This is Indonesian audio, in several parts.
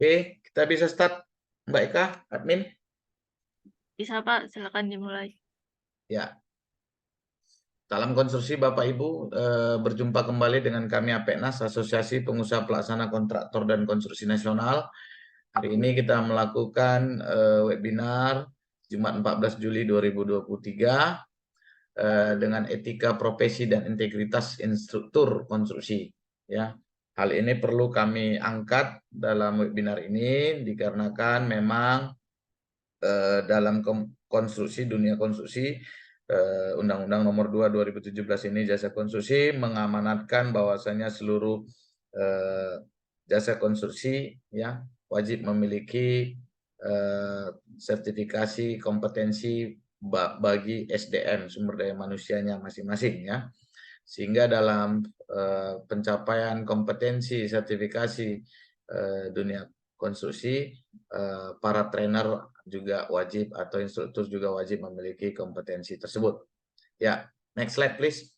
Oke, kita bisa start, Mbak Eka, admin. Bisa Pak, silakan dimulai. Ya, salam konstruksi Bapak Ibu, berjumpa kembali dengan kami APENAS, Asosiasi Pengusaha Pelaksana Kontraktor dan Konstruksi Nasional. Hari ini kita melakukan webinar Jumat 14 Juli 2023 dengan etika profesi dan integritas instruktur konstruksi. Ya, hal ini perlu kami angkat dalam webinar ini dikarenakan memang dalam konstruksi, dunia konstruksi, Undang-Undang Nomor 2 2017 ini jasa konstruksi mengamanatkan bahwasanya seluruh jasa konstruksi ya wajib memiliki sertifikasi kompetensi bagi SDM, sumber daya manusianya masing-masing ya. Sehingga dalam pencapaian kompetensi sertifikasi dunia konstruksi, para trainer juga wajib atau instruktur juga wajib memiliki kompetensi tersebut. Ya, next slide please.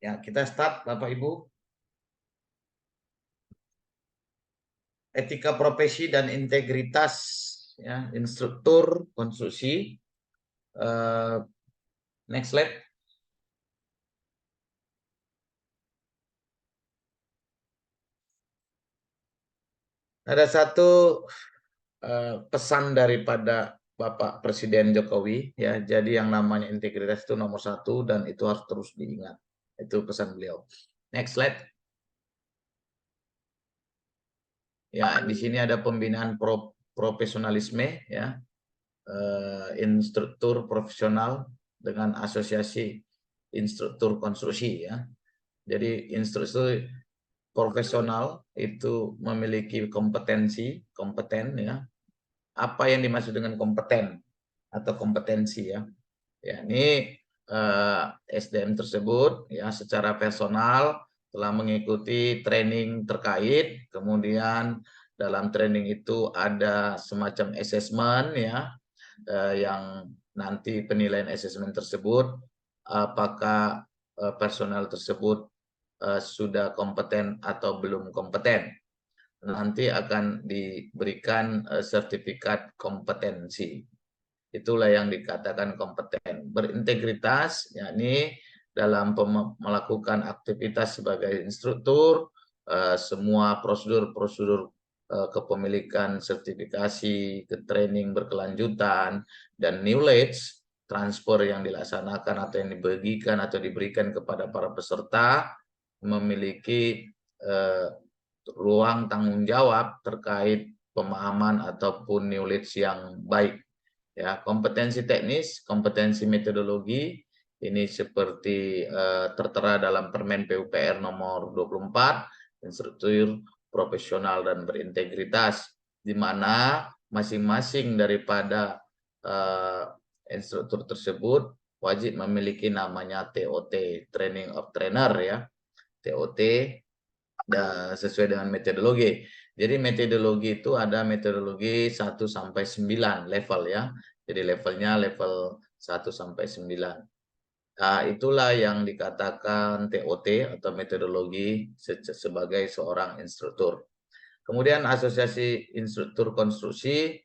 Ya, kita start Bapak Ibu. Etika profesi dan integritas ya, instruktur konstruksi. Next slide. Ada satu pesan daripada Bapak Presiden Jokowi ya, jadi yang namanya integritas itu nomor satu dan itu harus terus diingat. Itu pesan beliau. Next slide. Ya, di sini ada pembinaan profesionalisme ya, instruktur profesional dengan asosiasi instruktur konstruksi ya. Jadi instruktur profesional itu memiliki kompeten ya. Apa yang dimaksud dengan kompeten atau kompetensi ya? Ya, ini SDM tersebut ya secara personal telah mengikuti training terkait, kemudian dalam training itu ada semacam assessment ya, yang nanti penilaian assessment tersebut apakah personal tersebut sudah kompeten atau belum kompeten. Nanti akan diberikan sertifikat kompetensi. Itulah yang dikatakan kompeten. Berintegritas, yakni dalam melakukan aktivitas sebagai instruktur, semua prosedur-prosedur kepemilikan, sertifikasi, ke training berkelanjutan, dan knowledge transfer yang dilaksanakan atau yang dibagikan atau diberikan kepada para peserta memiliki ruang tanggung jawab terkait pemahaman ataupun knowledge yang baik. Ya, kompetensi teknis, kompetensi metodologi ini seperti tertera dalam Permen PUPR nomor 24, instruktur profesional dan berintegritas, di mana masing-masing daripada instruktur tersebut wajib memiliki namanya TOT, Training of Trainer ya, TOT, sesuai dengan metodologi. Jadi metodologi itu ada metodologi 1 sampai 9 level ya. Jadi levelnya level 1 sampai 9. Nah, itulah yang dikatakan TOT atau metodologi sebagai seorang instruktur. Kemudian asosiasi instruktur konstruksi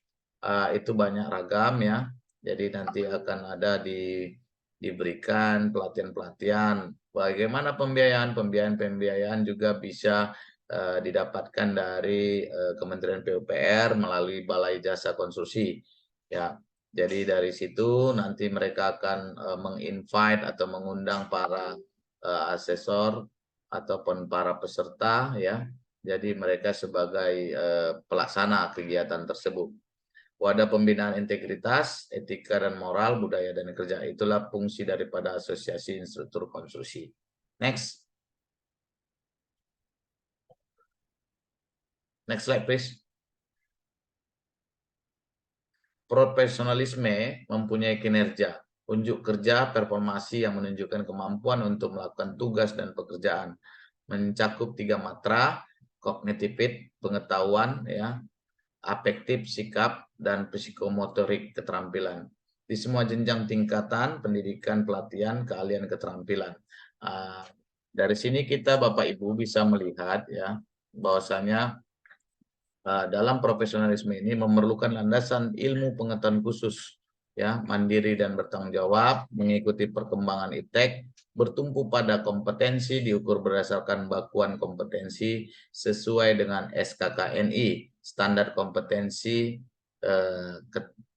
itu banyak ragam ya. Jadi nanti akan ada diberikan pelatihan-pelatihan. Bagaimana pembiayaan juga bisa didapatkan dari Kementerian PUPR melalui Balai Jasa Konstruksi. Ya, jadi dari situ nanti mereka akan menginvite atau mengundang para asesor ataupun para peserta, ya. Jadi mereka sebagai pelaksana kegiatan tersebut. Wadah pembinaan integritas, etika dan moral, budaya dan kerja, itulah fungsi daripada Asosiasi Instruktur Konstruksi. Next. Next slide, please. Profesionalisme mempunyai kinerja, unjuk kerja, performasi yang menunjukkan kemampuan untuk melakukan tugas dan pekerjaan, mencakup 3 matra, kognitif, pengetahuan, ya, afektif, sikap, dan psikomotorik, keterampilan. Di semua jenjang tingkatan, pendidikan, pelatihan, keahlian, keterampilan. Dari sini kita Bapak Ibu bisa melihat, ya, bahwasanya dalam profesionalisme ini memerlukan landasan ilmu pengetahuan khusus, ya, mandiri dan bertanggung jawab, mengikuti perkembangan iptek, bertumpu pada kompetensi, diukur berdasarkan bakuan kompetensi sesuai dengan SKKNI, standar kompetensi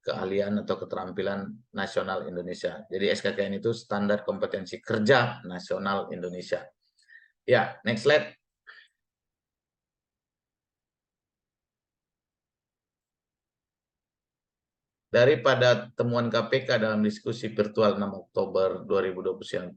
keahlian atau keterampilan nasional Indonesia. Jadi SKKN itu standar kompetensi kerja nasional Indonesia. Ya, next slide. Daripada temuan KPK dalam diskusi virtual 6 Oktober 2021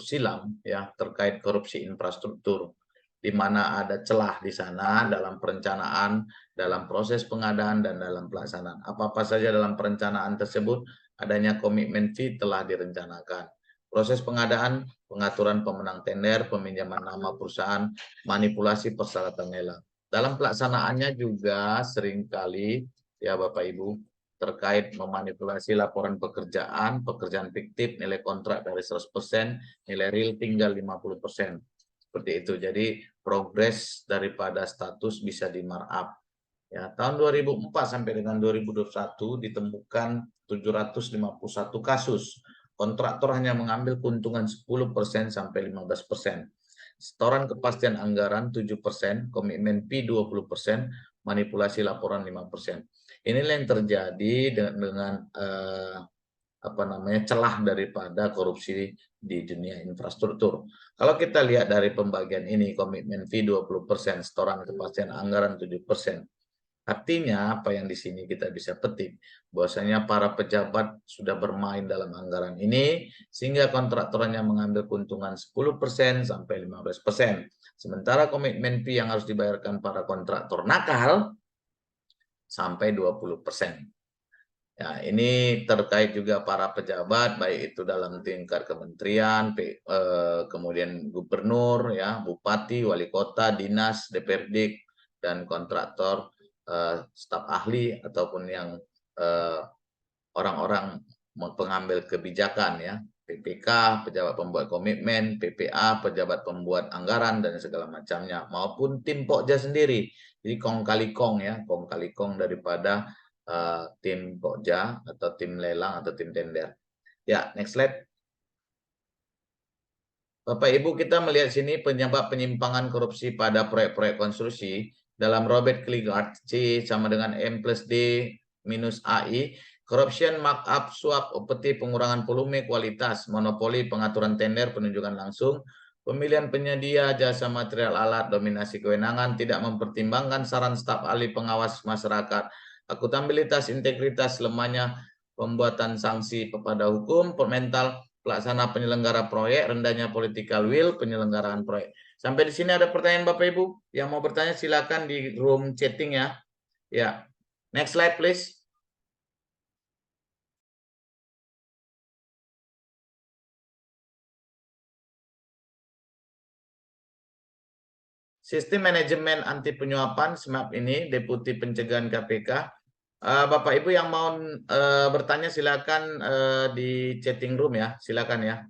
silam, ya, terkait korupsi infrastruktur, di mana ada celah di sana dalam perencanaan, dalam proses pengadaan, dan dalam pelaksanaan. Apa-apa saja dalam perencanaan tersebut, adanya komitmen fee telah direncanakan. Proses pengadaan, pengaturan pemenang tender, peminjaman nama perusahaan, manipulasi persyaratan lelang. Dalam pelaksanaannya juga seringkali, ya Bapak Ibu, terkait memanipulasi laporan pekerjaan fiktif, nilai kontrak dari 100%, nilai real tinggal 50%. Seperti itu. Jadi progres daripada status bisa di markup. Ya, tahun 2004 sampai dengan 2021 ditemukan 751 kasus. Kontraktor hanya mengambil keuntungan 10% sampai 15%. Setoran kepastian anggaran 7%, komitmen fee 20%, manipulasi laporan 5%. Inilah yang terjadi dengan celah daripada korupsi di dunia infrastruktur. Kalau kita lihat dari pembagian ini, komitmen fee 20%, setoran kepastian anggaran 7%. Artinya apa yang di sini kita bisa petik, bahwasanya para pejabat sudah bermain dalam anggaran ini sehingga kontraktornya mengambil keuntungan 10% sampai 15%. Sementara komitmen fee yang harus dibayarkan para kontraktor nakal sampai 20%. Ya, ini terkait juga para pejabat, baik itu dalam tingkat kementerian, kemudian gubernur, ya, bupati, wali kota, dinas, DPRD, dan kontraktor, staf ahli ataupun yang orang-orang pengambil kebijakan, ya, PPK, pejabat pembuat komitmen, PPA, pejabat pembuat anggaran dan segala macamnya, maupun tim Pokja sendiri. Jadi kong kali kong, ya, kong kali kong daripada tim Pokja atau tim lelang atau tim tender. Ya, next slide. Bapak Ibu, kita melihat sini penyebab penyimpangan korupsi pada proyek-proyek konstruksi dalam Robert Kligart, C sama dengan M plus D minus AI, corruption, markup, suap, upeti, pengurangan volume, kualitas, monopoli, pengaturan tender, penunjukan langsung, pemilihan penyedia jasa material alat, dominasi kewenangan, tidak mempertimbangkan saran staf ahli pengawas masyarakat, akuntabilitas, integritas, lemahnya pembuatan sanksi kepada hukum, mental pelaksana penyelenggara proyek, rendahnya political will penyelenggaraan proyek. Sampai di sini ada pertanyaan Bapak Ibu? Yang mau bertanya silakan di room chatting, ya. Ya. Next slide please. Sistem manajemen anti penyuapan SMAP ini Deputi Pencegahan KPK. Bapak Ibu yang mau bertanya silakan di chatting room, ya. Silakan, ya.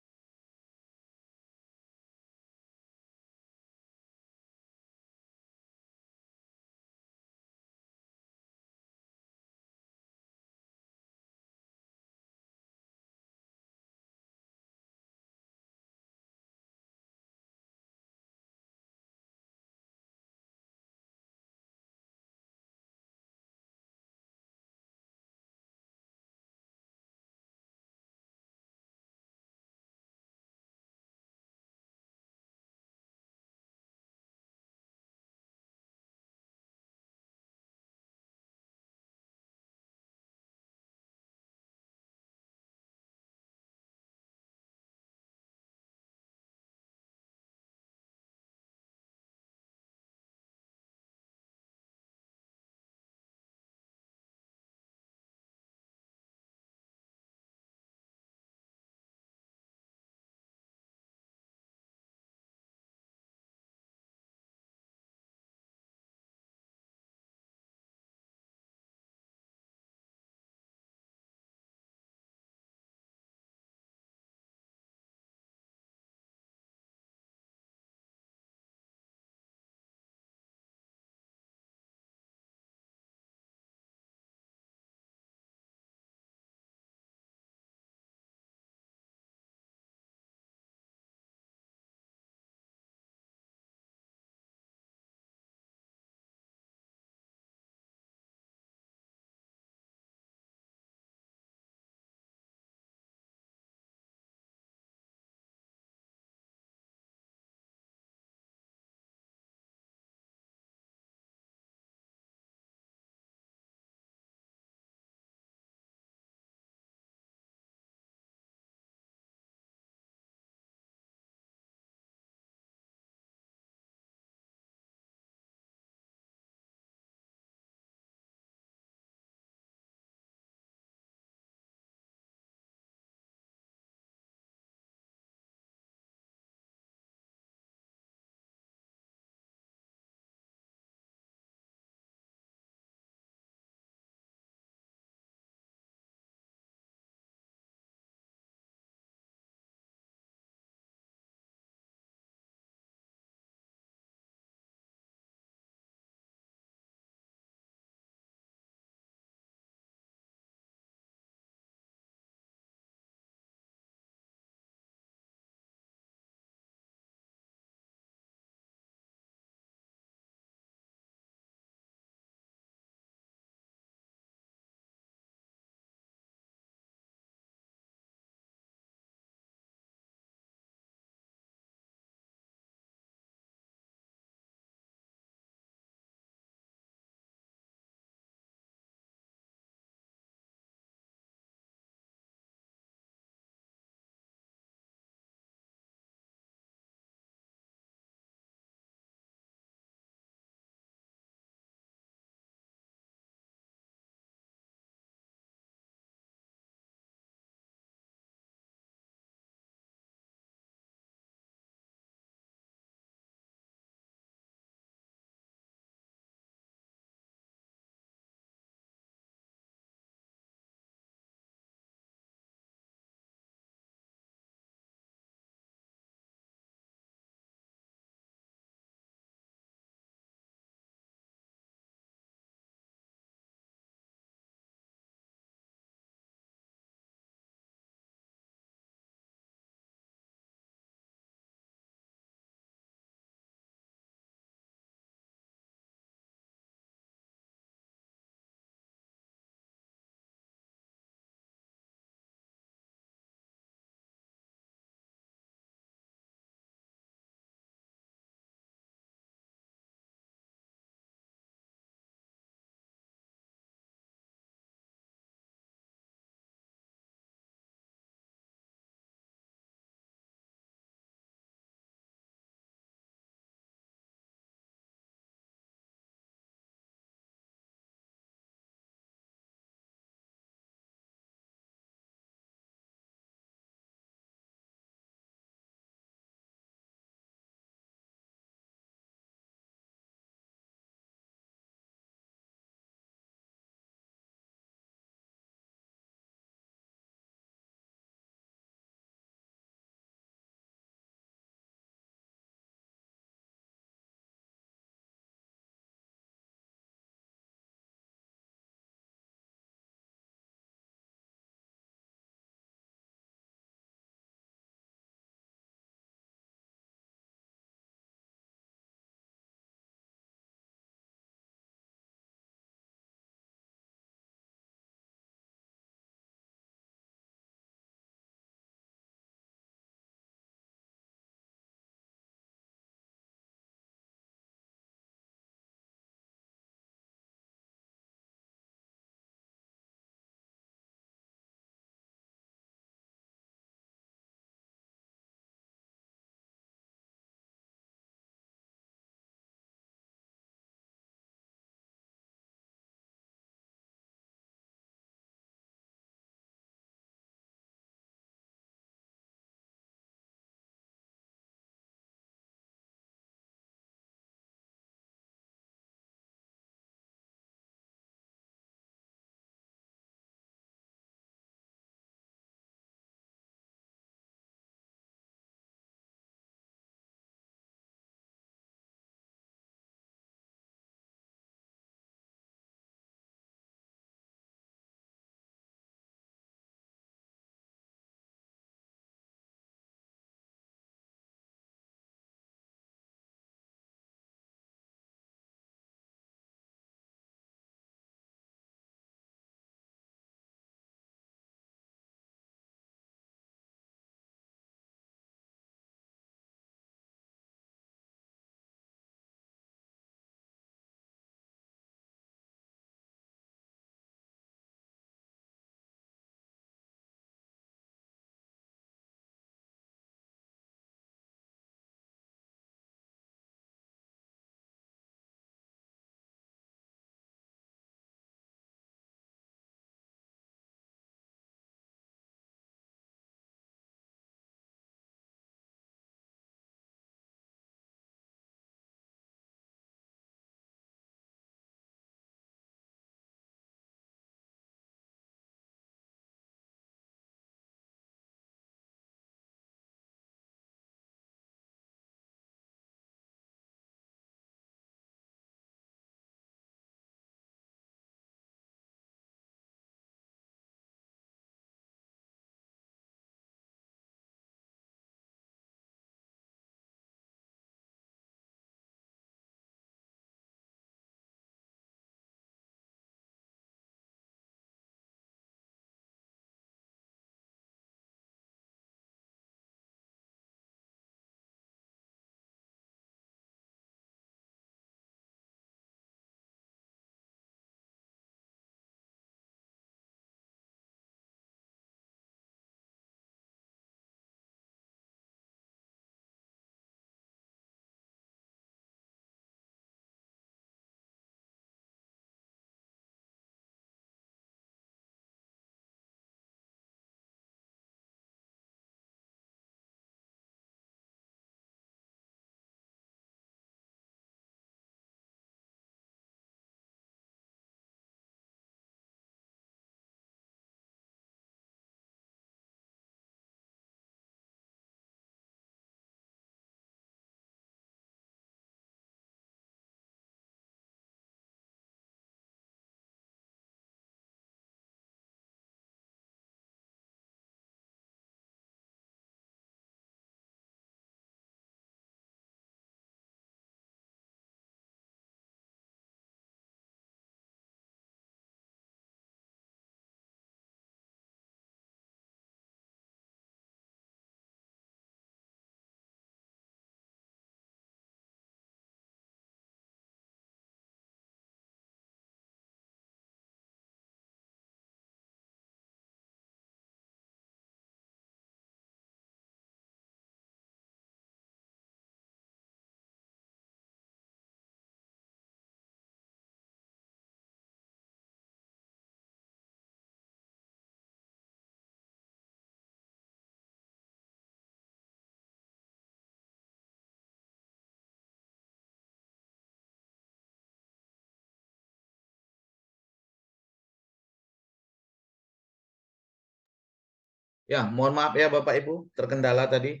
Ya, mohon maaf ya Bapak Ibu, terkendala tadi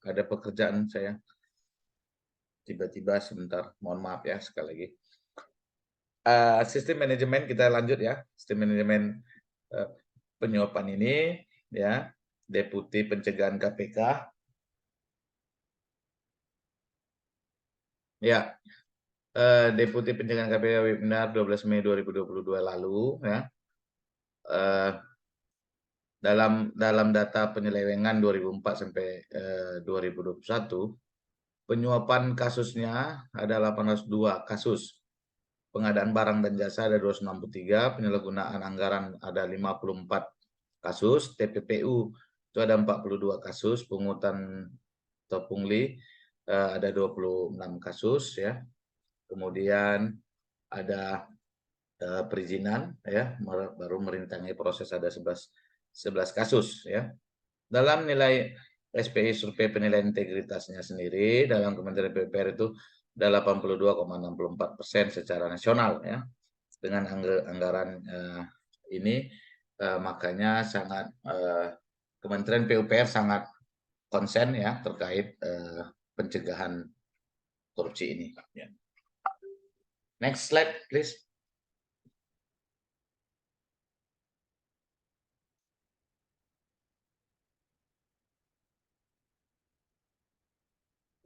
ada pekerjaan saya. Tiba-tiba sebentar, mohon maaf ya sekali lagi. Sistem manajemen kita lanjut ya. Sistem manajemen penyuapan ini ya, Deputi Pencegahan KPK. Ya, Deputi Pencegahan KPK webinar 12 Mei 2022 lalu ya. Dalam data penyelewengan 2004 sampai 2021, penyuapan kasusnya ada 802 kasus. Pengadaan barang dan jasa ada 263, penyalahgunaan anggaran ada 54 kasus, TPPU itu ada 42 kasus, pungutan atau pungli ada 26 kasus ya. Kemudian ada perizinan ya, baru merintangi proses ada 11 kasus ya. Dalam nilai SPI survei penilaian integritasnya sendiri dalam Kementerian PUPR itu ada 82,64% secara nasional ya. Dengan anggaran ini makanya sangat Kementerian PUPR sangat konsen ya terkait pencegahan korupsi ini. Ya. Next slide, please.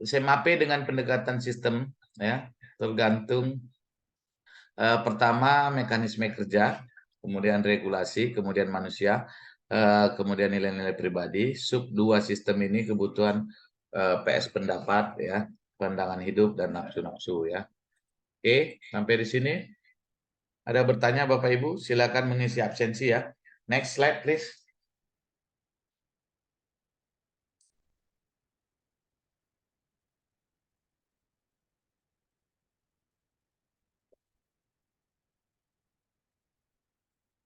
SMAP dengan pendekatan sistem ya tergantung pertama mekanisme kerja, kemudian regulasi, kemudian manusia, kemudian nilai-nilai pribadi. Sub dua sistem ini kebutuhan PS pendapat ya, pandangan hidup dan nafsu-nafsu ya. Oke, sampai di sini. Ada bertanya Bapak Ibu, silakan mengisi absensi ya. Next slide please.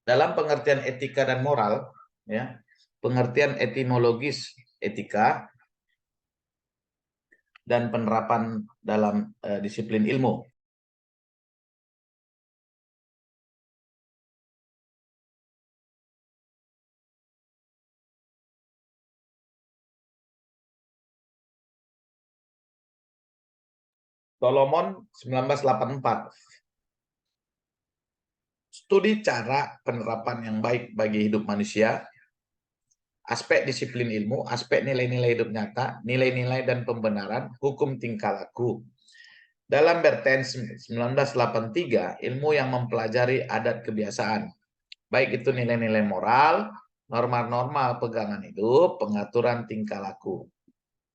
Dalam pengertian etika dan moral, ya, pengertian etimologis etika dan penerapan dalam disiplin ilmu. Solomon 1984. Studi cara penerapan yang baik bagi hidup manusia, aspek disiplin ilmu, aspek nilai-nilai hidup nyata, nilai-nilai dan pembenaran, hukum tingkah laku. Dalam Bertens 1983, ilmu yang mempelajari adat kebiasaan, baik itu nilai-nilai moral, norma-norma pegangan hidup, pengaturan tingkah laku.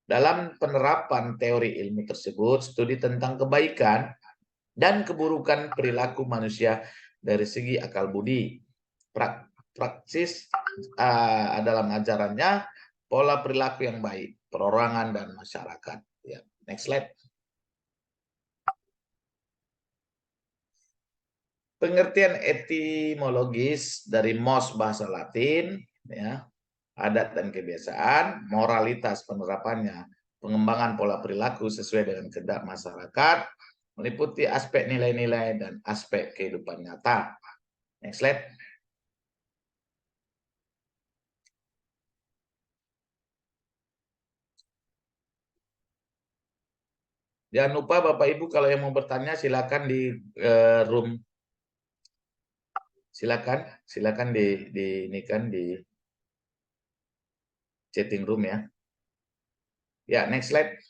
Dalam penerapan teori ilmu tersebut, studi tentang kebaikan dan keburukan perilaku manusia dari segi akal budi, praksis dalam ajarannya, pola perilaku yang baik, perorangan dan masyarakat. Ya, next slide. Pengertian etimologis dari mos bahasa Latin, ya, adat dan kebiasaan, moralitas penerapannya, pengembangan pola perilaku sesuai dengan kehendak masyarakat, meliputi aspek nilai-nilai dan aspek kehidupan nyata. Next slide. Jangan lupa Bapak Ibu kalau yang mau bertanya silakan di room, silakan di ini kan di chatting room ya. Ya, next slide.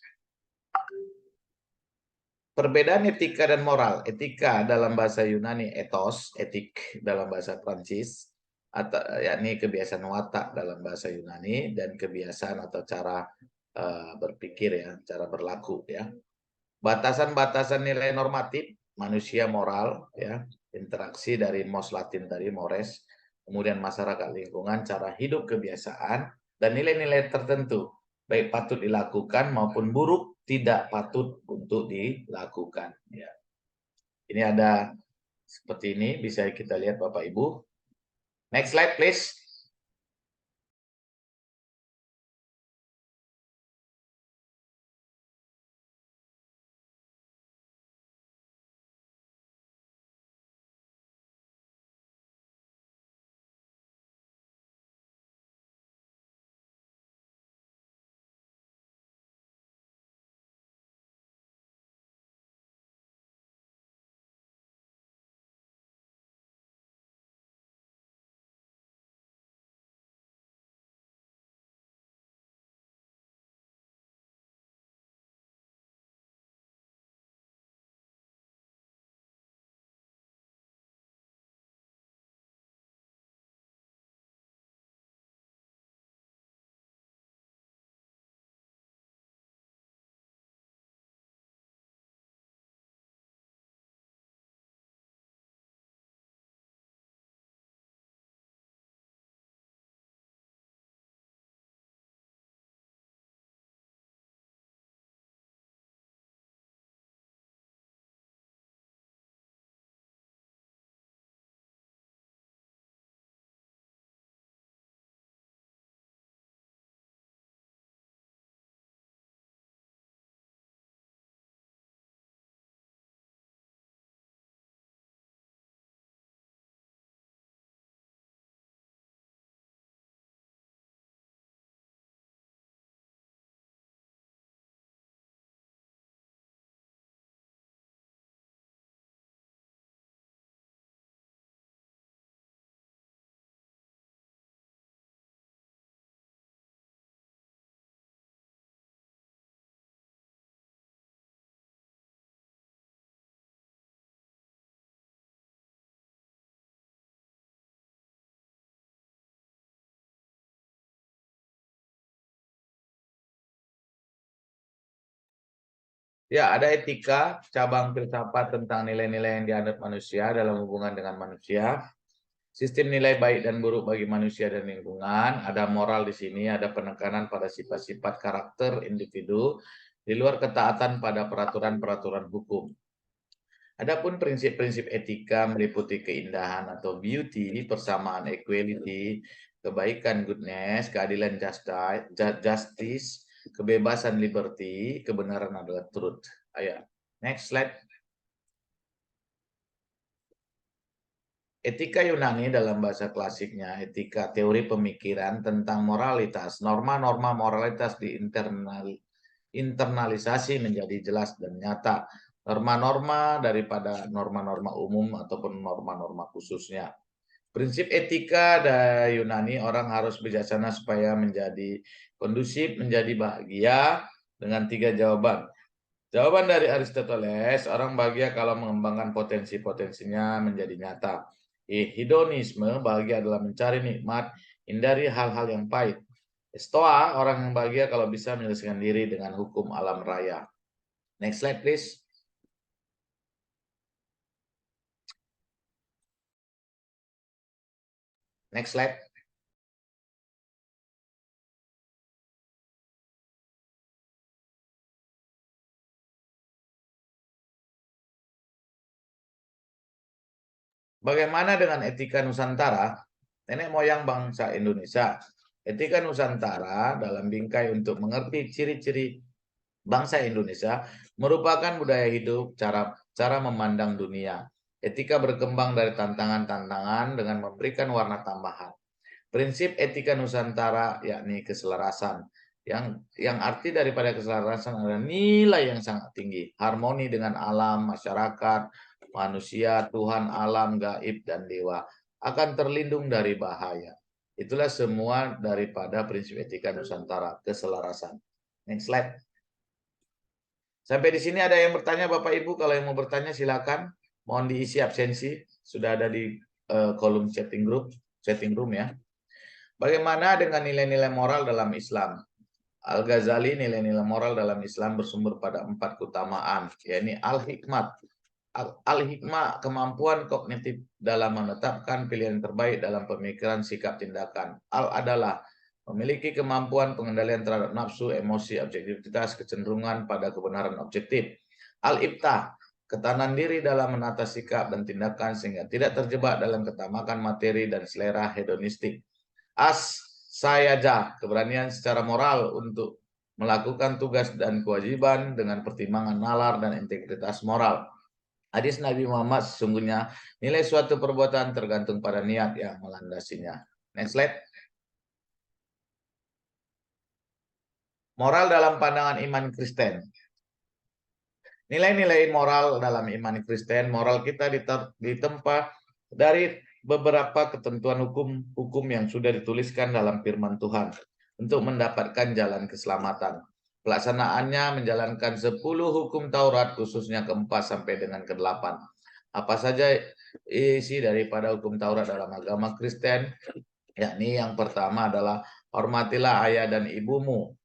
Perbedaan etika dan moral. Etika dalam bahasa Yunani ethos, etik dalam bahasa Prancis, atau yakni kebiasaan watak dalam bahasa Yunani dan kebiasaan atau cara berpikir ya, cara berlaku ya. Batasan-batasan nilai normatif manusia moral ya, interaksi dari mos Latin tadi mores, kemudian masyarakat lingkungan, cara hidup kebiasaan dan nilai-nilai tertentu baik patut dilakukan maupun buruk tidak patut untuk dilakukan ya. Ini ada seperti ini bisa kita lihat Bapak Ibu. Next slide please. Ya, ada etika, cabang filsafat tentang nilai-nilai yang dianut manusia dalam hubungan dengan manusia. Sistem nilai baik dan buruk bagi manusia dan lingkungan. Ada moral di sini, ada penekanan pada sifat-sifat karakter individu di luar ketaatan pada peraturan-peraturan hukum. Adapun prinsip-prinsip etika meliputi keindahan atau beauty, persamaan equality, kebaikan goodness, keadilan justice, kebebasan liberty, kebenaran adalah truth. Ayo, next slide. Etika Yunani dalam bahasa klasiknya, etika teori pemikiran tentang moralitas, norma-norma moralitas internalisasi menjadi jelas dan nyata. Norma-norma daripada norma-norma umum ataupun norma-norma khususnya. Prinsip etika dari Yunani, orang harus bijaksana supaya menjadi kondusif, menjadi bahagia dengan 3 jawaban. Jawaban dari Aristoteles, orang bahagia kalau mengembangkan potensi-potensinya menjadi nyata. Hedonisme, bahagia adalah mencari nikmat, hindari hal-hal yang pahit. Stoa, orang yang bahagia kalau bisa menyelesaikan diri dengan hukum alam raya. Next slide, please. Next slide. Bagaimana dengan etika Nusantara? Nenek moyang bangsa Indonesia. Etika Nusantara dalam bingkai untuk mengerti ciri-ciri bangsa Indonesia merupakan budaya hidup, cara memandang dunia. Etika berkembang dari tantangan-tantangan dengan memberikan warna tambahan. Prinsip etika Nusantara yakni keselarasan. Yang arti daripada keselarasan adalah nilai yang sangat tinggi, harmoni dengan alam, masyarakat, manusia, Tuhan, alam, gaib, dan dewa akan terlindung dari bahaya. Itulah semua daripada prinsip etika Nusantara, keselarasan. Next slide. Sampai di sini ada yang bertanya Bapak Ibu, kalau yang mau bertanya silakan. Mohon diisi absensi, sudah ada di kolom chatting room ya. Bagaimana dengan nilai-nilai moral dalam Islam? Al-Ghazali, nilai-nilai moral dalam Islam bersumber pada 4 keutamaan, yakni al-hikmat. Al-hikmah, kemampuan kognitif dalam menetapkan pilihan terbaik dalam pemikiran, sikap, tindakan. Al-adalah, memiliki kemampuan pengendalian terhadap nafsu, emosi, objektivitas, kecenderungan pada kebenaran objektif. Al-ibtah, ketahanan diri dalam menata sikap dan tindakan sehingga tidak terjebak dalam ketamakan materi dan selera hedonistik. As-sayajah, keberanian secara moral untuk melakukan tugas dan kewajiban dengan pertimbangan nalar dan integritas moral. Hadis Nabi Muhammad, sesungguhnya nilai suatu perbuatan tergantung pada niat yang melandasinya. Next slide. Moral dalam pandangan iman Kristen. Nilai-nilai moral dalam iman Kristen, moral kita ditempa dari beberapa ketentuan hukum yang sudah dituliskan dalam firman Tuhan untuk mendapatkan jalan keselamatan. Pelaksanaannya menjalankan 10 hukum Taurat khususnya ke-4 sampai dengan ke-8. Apa saja isi daripada hukum Taurat dalam agama Kristen? Yakni yang pertama adalah hormatilah ayah dan ibumu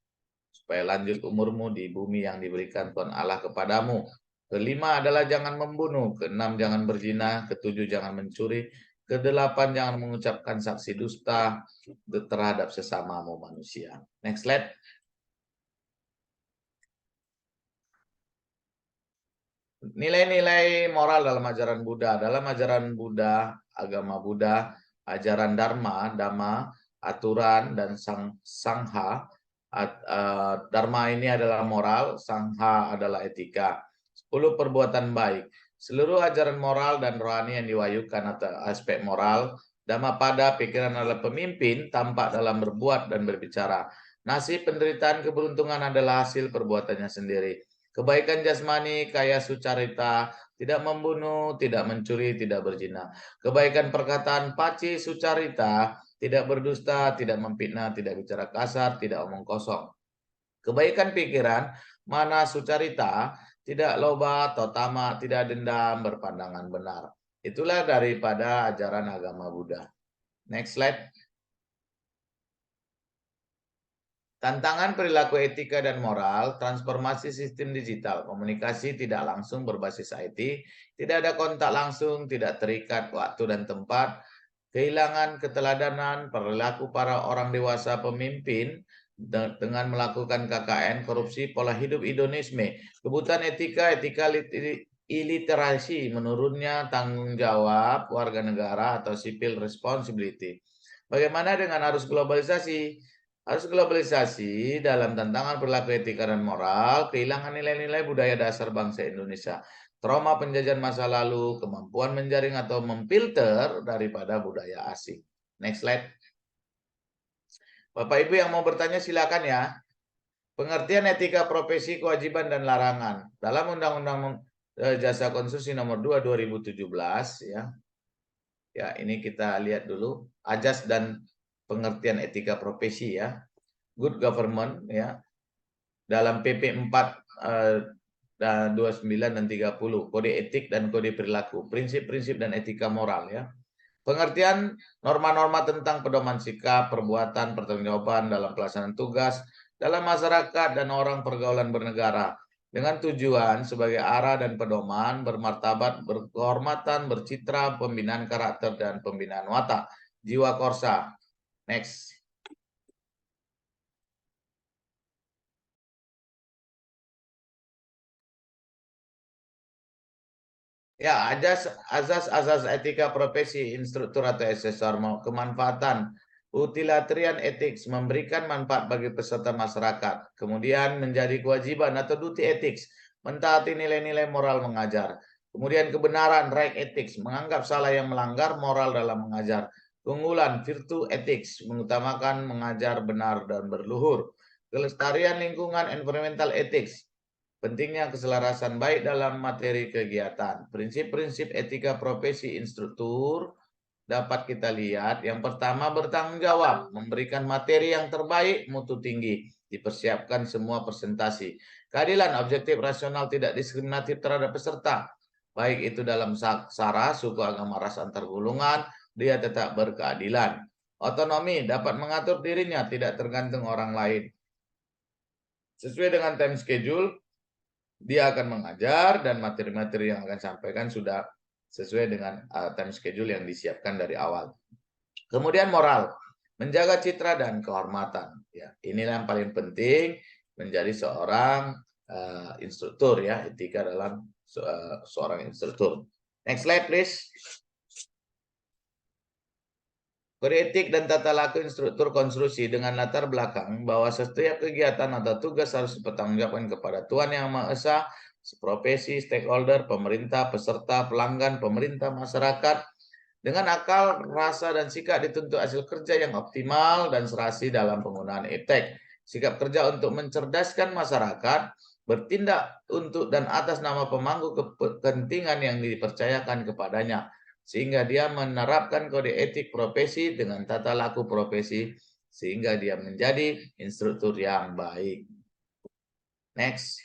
supaya lanjut umurmu di bumi yang diberikan Tuhan Allah kepadamu. Kelima adalah jangan membunuh, keenam jangan berzina, ketujuh jangan mencuri, kedelapan jangan mengucapkan saksi dusta terhadap sesamamu manusia. Next slide. Nilai-nilai moral dalam ajaran Buddha. Dalam ajaran Buddha, agama Buddha, ajaran Dhamma, aturan, dan Sangha. Dharma ini adalah moral, Sangha adalah etika. 10 perbuatan baik. Seluruh ajaran moral dan rohani yang diwahyukan atau aspek moral, Dhammapada, pikiran adalah pemimpin, tampak dalam berbuat dan berbicara. Nasib, penderitaan, keberuntungan adalah hasil perbuatannya sendiri. Kebaikan jasmani, kaya sucarita, tidak membunuh, tidak mencuri, tidak berzina. Kebaikan perkataan, paci, sucarita, tidak berdusta, tidak memfitnah, tidak bicara kasar, tidak omong kosong. Kebaikan pikiran, mana sucarita, tidak loba atau tamak, tidak dendam, berpandangan benar. Itulah daripada ajaran agama Buddha. Next slide. Tantangan perilaku etika dan moral, transformasi sistem digital, komunikasi tidak langsung berbasis IT, tidak ada kontak langsung, tidak terikat waktu dan tempat, kehilangan keteladanan, perilaku para orang dewasa pemimpin dengan melakukan KKN, korupsi, pola hidup hedonisme, kebutuhan etika, iliterasi, menurunnya tanggung jawab warga negara atau civil responsibility. Bagaimana dengan arus globalisasi? Arus globalisasi dalam tantangan perilaku etika dan moral, kehilangan nilai-nilai budaya dasar bangsa Indonesia, trauma penjajahan masa lalu, kemampuan menjaring atau memfilter daripada budaya asing. Next slide. Bapak Ibu yang mau bertanya silakan ya. Pengertian etika profesi, kewajiban dan larangan. Dalam Undang-Undang Jasa Konstruksi Nomor 2 2017 ya. Ya, ini kita lihat dulu ajas dan pengertian etika profesi ya. Good government ya. Dalam PP 4 29 dan 30, kode etik dan kode perilaku, prinsip-prinsip dan etika moral ya. Pengertian norma-norma tentang pedoman sikap, perbuatan, pertanggungjawaban dalam pelaksanaan tugas dalam masyarakat dan orang pergaulan bernegara dengan tujuan sebagai arah dan pedoman, bermartabat, berkehormatan, bercitra, pembinaan karakter dan pembinaan watak, jiwa korsa. Next. Ya, azas etika profesi, instruktur atau asesor, kemanfaatan, utilitarian ethics, memberikan manfaat bagi peserta masyarakat. Kemudian menjadi kewajiban atau duty ethics, mentaati nilai-nilai moral mengajar. Kemudian kebenaran, right ethics, menganggap salah yang melanggar moral dalam mengajar. Keunggulan, virtue ethics, mengutamakan mengajar benar dan berluhur. Kelestarian lingkungan, environmental ethics, pentingnya keselarasan baik dalam materi kegiatan. Prinsip-prinsip etika profesi instruktur dapat kita lihat. Yang pertama, bertanggung jawab, memberikan materi yang terbaik, mutu tinggi, dipersiapkan semua presentasi. Keadilan, objektif, rasional, tidak diskriminatif terhadap peserta, baik itu dalam sara, suku, agama, ras, antar golongan, dia tetap berkeadilan. Otonomi, dapat mengatur dirinya, tidak tergantung orang lain. Sesuai dengan time schedule, dia akan mengajar dan materi-materi yang akan sampaikan sudah sesuai dengan time schedule yang disiapkan dari awal. Kemudian moral, menjaga citra dan kehormatan. Ya, inilah yang paling penting menjadi seorang instruktur ya, etika dalam seorang instruktur. Next slide please. Kode etik dan tata laku instruktur konstruksi dengan latar belakang bahwa setiap kegiatan atau tugas harus dipertanggungjawabkan kepada Tuhan Yang Maha Esa, profesi, stakeholder, pemerintah, peserta, pelanggan, pemerintah, masyarakat, dengan akal, rasa, dan sikap dituntut hasil kerja yang optimal dan serasi dalam penggunaan etik. Sikap kerja untuk mencerdaskan masyarakat, bertindak untuk dan atas nama pemangku kepentingan yang dipercayakan kepadanya, sehingga dia menerapkan kode etik profesi dengan tata laku profesi, sehingga dia menjadi instruktur yang baik. Next.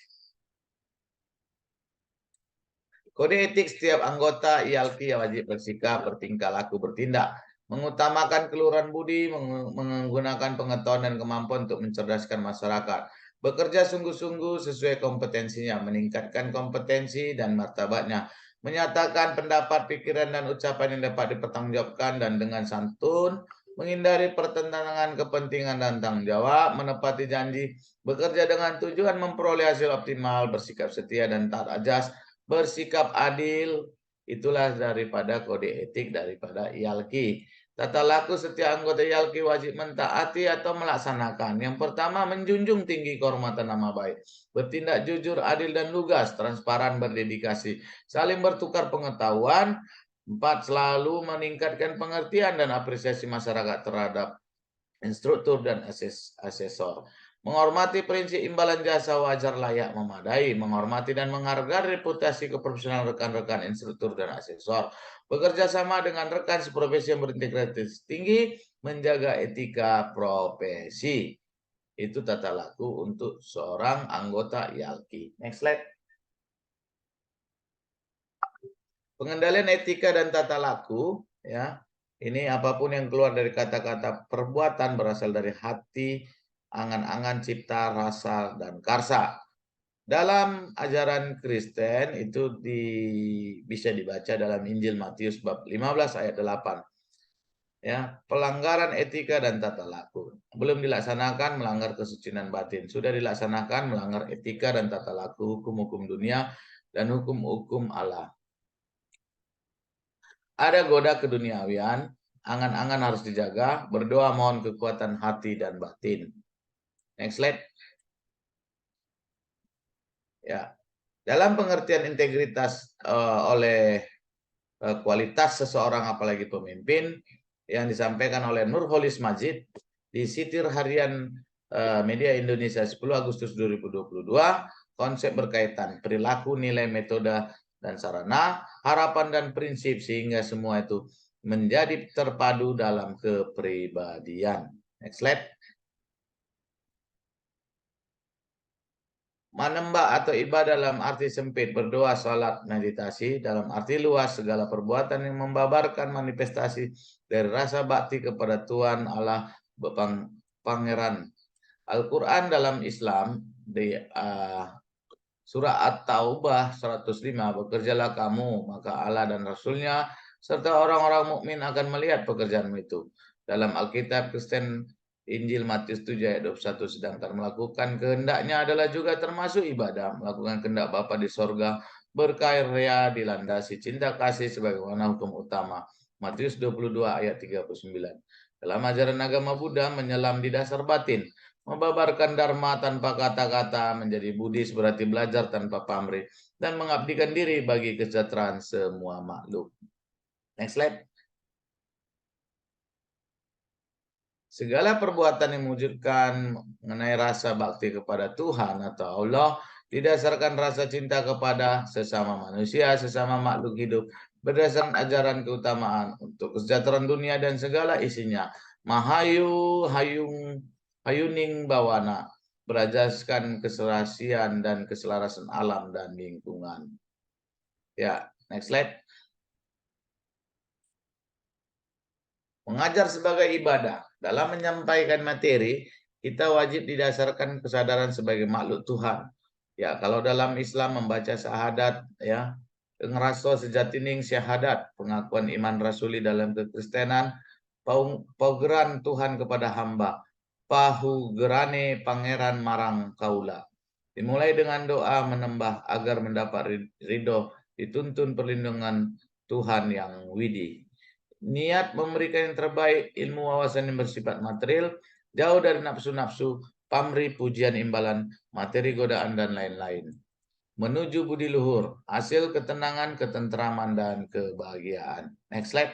Kode etik setiap anggota IALKI wajib bersikap, bertingkah laku, bertindak, mengutamakan keluhuran budi, menggunakan pengetahuan dan kemampuan untuk mencerdaskan masyarakat, bekerja sungguh-sungguh sesuai kompetensinya, meningkatkan kompetensi dan martabatnya, menyatakan pendapat, pikiran, dan ucapan yang dapat dipertanggungjawabkan dan dengan santun, menghindari pertentangan kepentingan dan tanggung jawab, menepati janji, bekerja dengan tujuan memperoleh hasil optimal, bersikap setia dan taat ajas, bersikap adil. Itulah daripada kode etik daripada IALKI. Tata laku setiap anggota IALKI wajib mentaati atau melaksanakan. Yang pertama, menjunjung tinggi kehormatan nama baik, bertindak jujur, adil dan lugas, transparan, berdedikasi, saling bertukar pengetahuan. 4, selalu meningkatkan pengertian dan apresiasi masyarakat terhadap instruktur dan asesor. Menghormati prinsip imbalan jasa wajar, layak, memadai, menghormati dan menghargai reputasi keprofesionalan rekan-rekan instruktur dan asesor, bekerja sama dengan rekan seprofesi yang berintegritas tinggi, menjaga etika profesi. Itu tata laku untuk seorang anggota IALKI. Next slide. Pengendalian etika dan tata laku, ya. Ini apapun yang keluar dari kata-kata perbuatan berasal dari hati angan-angan cipta, rasa, dan karsa. Dalam ajaran Kristen itu bisa dibaca dalam Injil Matius bab 15 ayat 8. Ya, pelanggaran etika dan tata laku. Belum dilaksanakan melanggar kesucian batin. Sudah dilaksanakan melanggar etika dan tata laku, hukum-hukum dunia, dan hukum-hukum Allah. Ada goda keduniawian, angan-angan harus dijaga, berdoa mohon kekuatan hati dan batin. Next slide. Ya, dalam pengertian integritas oleh kualitas seseorang apalagi pemimpin yang disampaikan oleh Nurholis Majid di Sitir Harian Media Indonesia 10 Agustus 2022, konsep berkaitan perilaku, nilai, metode, dan sarana, harapan dan prinsip sehingga semua itu menjadi terpadu dalam kepribadian. Next slide. Menembak atau ibadah dalam arti sempit, berdoa, salat, meditasi. Dalam arti luas, segala perbuatan yang membabarkan manifestasi dari rasa bakti kepada Tuhan Allah Pangeran. Al-Quran dalam Islam di surah At-Taubah 105, bekerjalah kamu, maka Allah dan Rasulnya serta orang-orang mukmin akan melihat pekerjaanmu itu. Dalam Alkitab Kristen Injil Matius 7 ayat 21, sedangkan melakukan kehendaknya adalah juga termasuk ibadah. Melakukan kehendak Bapa di sorga, berkarya dilandasi cinta kasih sebagaimana hukum utama. Matius 22 ayat 39. Dalam ajaran agama Buddha menyelam di dasar batin. Membabarkan dharma tanpa kata-kata, menjadi Buddhis berarti belajar tanpa pamrih, dan mengabdikan diri bagi kesejahteraan semua makhluk. Next slide. Segala perbuatan yang mewujudkan mengenai rasa bakti kepada Tuhan atau Allah didasarkan rasa cinta kepada sesama manusia, sesama makhluk hidup, berdasarkan ajaran keutamaan untuk kesejahteraan dunia dan segala isinya. Mahayu hayuning bawana, berajaskan keserasian dan keselarasan alam dan lingkungan. Ya, next slide. Mengajar sebagai ibadah. Dalam menyampaikan materi, kita wajib didasarkan kesadaran sebagai makhluk Tuhan. Ya, kalau dalam Islam membaca syahadat, ya, ngeraso sejatining syahadat, pengakuan iman rasuli dalam kekristenan, paugeran Tuhan kepada hamba, pahugerane pangeran marang kaula. Dimulai dengan doa menembah agar mendapat ridho, dituntun perlindungan Tuhan yang widih. Niat memberikan yang terbaik, ilmu wawasan yang bersifat material, jauh dari nafsu-nafsu, pamrih, pujian, imbalan, materi godaan, dan lain-lain. Menuju budi luhur, hasil ketenangan, ketentraman, dan kebahagiaan. Next slide.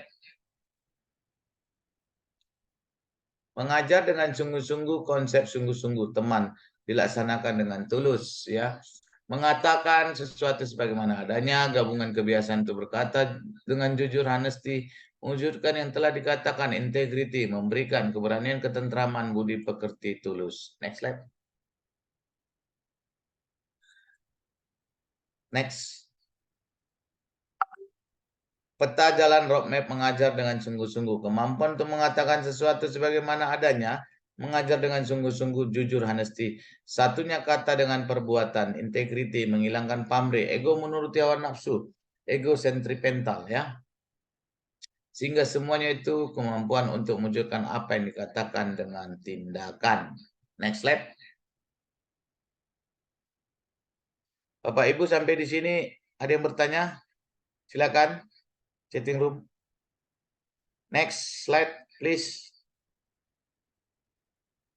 Mengajar dengan sungguh-sungguh, konsep sungguh-sungguh, teman, dilaksanakan dengan tulus, ya. Mengatakan sesuatu sebagaimana adanya, gabungan kebiasaan untuk berkata dengan jujur, honesty, mewujudkan yang telah dikatakan, integrity, memberikan keberanian, ketentraman, budi pekerti, tulus. Next slide. Next. Peta jalan roadmap mengajar dengan sungguh-sungguh. Kemampuan untuk mengatakan sesuatu sebagaimana adanya, mengajar dengan sungguh-sungguh, jujur, honesty. Satunya kata dengan perbuatan, integrity, menghilangkan pamrih, ego menuruti hawa nafsu, ego sentripetal, ya. Sehingga semuanya itu kemampuan untuk mewujudkan apa yang dikatakan dengan tindakan. Next slide. Bapak Ibu sampai di sini ada yang bertanya? Silakan. Chatting room. Next slide, please.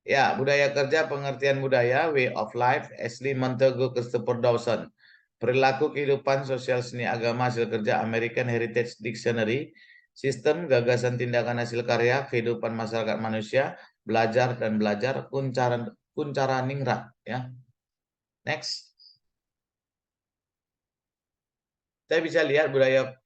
Ya, budaya kerja, pengertian budaya, way of life, Ashley Montagu Christopher Dawson. Perilaku kehidupan sosial seni agama hasil kerja, American Heritage Dictionary. Sistem, gagasan, tindakan, hasil karya, kehidupan masyarakat manusia, belajar dan belajar, kuncara ningrat. Ya. Next. Saya bisa lihat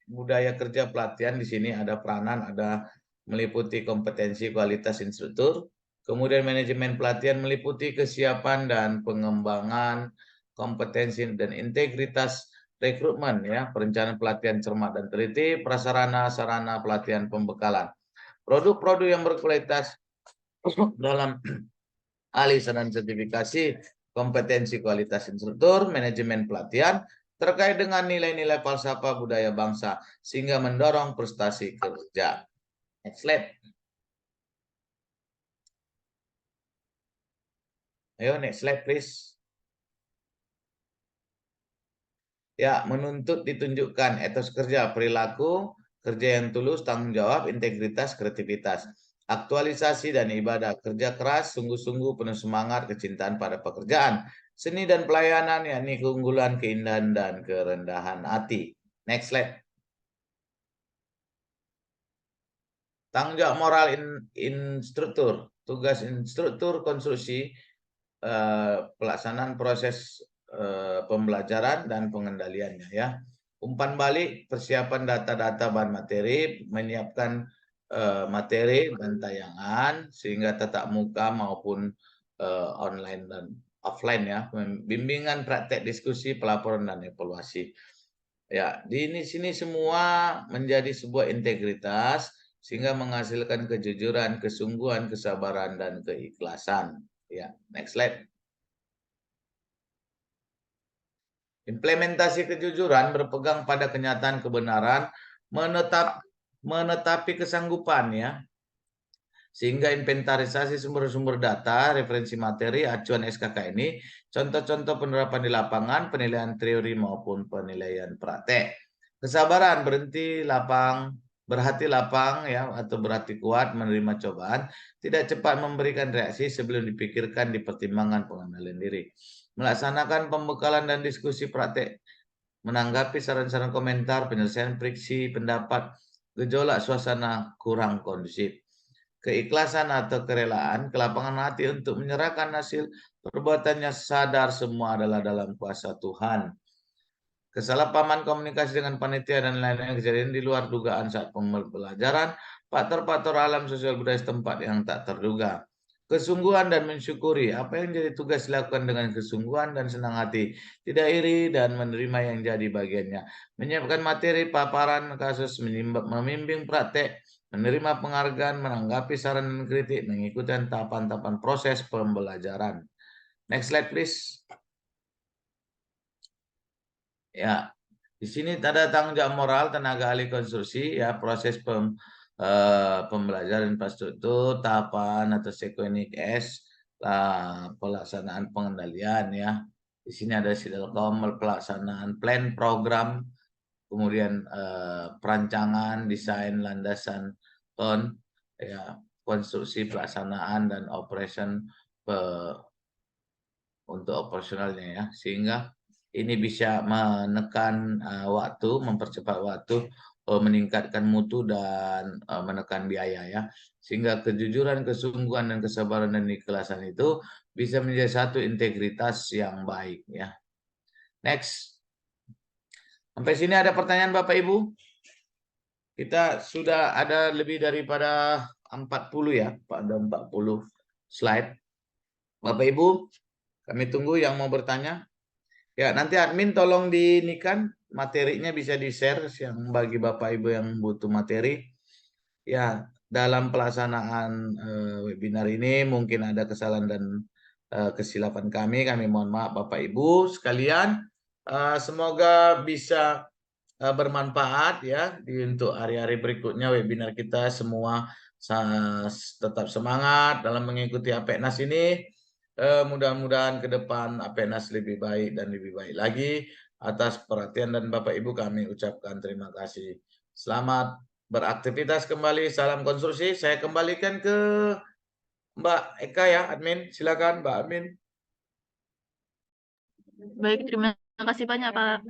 budaya kerja pelatihan di sini ada peranan, ada meliputi kompetensi kualitas instruktur, kemudian manajemen pelatihan meliputi kesiapan dan pengembangan kompetensi dan integritas rekrutmen, ya, perencanaan pelatihan cermat dan teliti, prasarana sarana pelatihan pembekalan, produk-produk yang berkualitas dalam alisan dan sertifikasi, kompetensi kualitas instruktur, manajemen pelatihan, terkait dengan nilai-nilai falsafah budaya bangsa, sehingga mendorong prestasi kerja. Next slide. Ayo, next slide, please. Ya, menuntut ditunjukkan etos kerja, perilaku, kerja yang tulus, tanggung jawab, integritas, kreativitas, aktualisasi dan ibadah, kerja keras, sungguh-sungguh, penuh semangat, kecintaan pada pekerjaan, seni dan pelayanan, yakni keunggulan, keindahan, dan kerendahan hati. Next slide. Tanggung jawab moral instruktur, tugas instruktur konstruksi, pelaksanaan proses pembelajaran dan pengendaliannya ya. Umpan balik, persiapan data-data bahan materi, menyiapkan materi dan tayangan sehingga tatap muka maupun online dan offline ya. Bimbingan praktek diskusi, pelaporan dan evaluasi. Ya, di sini semua menjadi sebuah integritas sehingga menghasilkan kejujuran, kesungguhan, kesabaran dan keikhlasan. Ya, next slide. Implementasi kejujuran berpegang pada kenyataan kebenaran, menetapi kesanggupan ya, sehingga inventarisasi sumber-sumber data, referensi materi, acuan SKK ini, contoh-contoh penerapan di lapangan, penilaian teori maupun penilaian praktek. Kesabaran, berhati lapang ya, atau berhati kuat menerima cobaan, tidak cepat memberikan reaksi sebelum dipikirkan, dipertimbangkan pengendalian diri. Melaksanakan pembekalan dan diskusi praktek, menanggapi saran-saran komentar, penyelesaian friksi, pendapat, gejolak suasana kurang kondusif. Keikhlasan atau kerelaan, kelapangan hati untuk menyerahkan hasil perbuatannya, sadar semua adalah dalam kuasa Tuhan. Kesalahpahaman komunikasi dengan panitia dan lain-lain kejadian di luar dugaan saat pembelajaran, faktor-faktor alam sosial budaya setempat yang tak terduga. Kesungguhan dan mensyukuri apa yang jadi tugas dilakukan dengan kesungguhan dan senang hati, tidak iri dan menerima yang jadi bagiannya. Menyiapkan materi paparan kasus, membimbing praktek, menerima penghargaan, menanggapi saran dan kritik, mengikuti tahapan-tahapan proses pembelajaran. Next slide please. Ya, di sini ada tanggung jawab moral tenaga ahli konstruksi ya, proses pembelajaran infrastruktur, tahapan atau sequencing S, pelaksanaan pengendalian ya. Di sini ada Sidelkom, pelaksanaan plan program, kemudian perancangan, desain, landasan, ya, konstruksi, pelaksanaan dan operation untuk operasionalnya ya, sehingga ini bisa menekan waktu, mempercepat waktu, meningkatkan mutu dan menekan biaya ya, sehingga kejujuran, kesungguhan dan kesabaran dan keikhlasan itu bisa menjadi satu integritas yang baik ya. Next. Sampai sini ada pertanyaan Bapak Ibu? Kita sudah ada lebih daripada 40 ya, ada 40 slide. Bapak Ibu, kami tunggu yang mau bertanya. Ya, nanti admin tolong dinikan materinya, bisa di-share yang bagi Bapak Ibu yang butuh materi. Ya, dalam pelaksanaan webinar ini mungkin ada kesalahan dan kesilapan kami mohon maaf Bapak Ibu sekalian. Semoga bisa bermanfaat ya untuk hari-hari berikutnya webinar kita. Semua tetap semangat dalam mengikuti APENAS ini. Mudah-mudahan ke depan APENAS lebih baik dan lebih baik lagi. Atas perhatian dan Bapak Ibu kami ucapkan terima kasih. Selamat beraktivitas kembali. Salam konstruksi. Saya kembalikan ke Mbak Eka ya, admin. Silakan Mbak admin. Baik, terima kasih banyak Pak.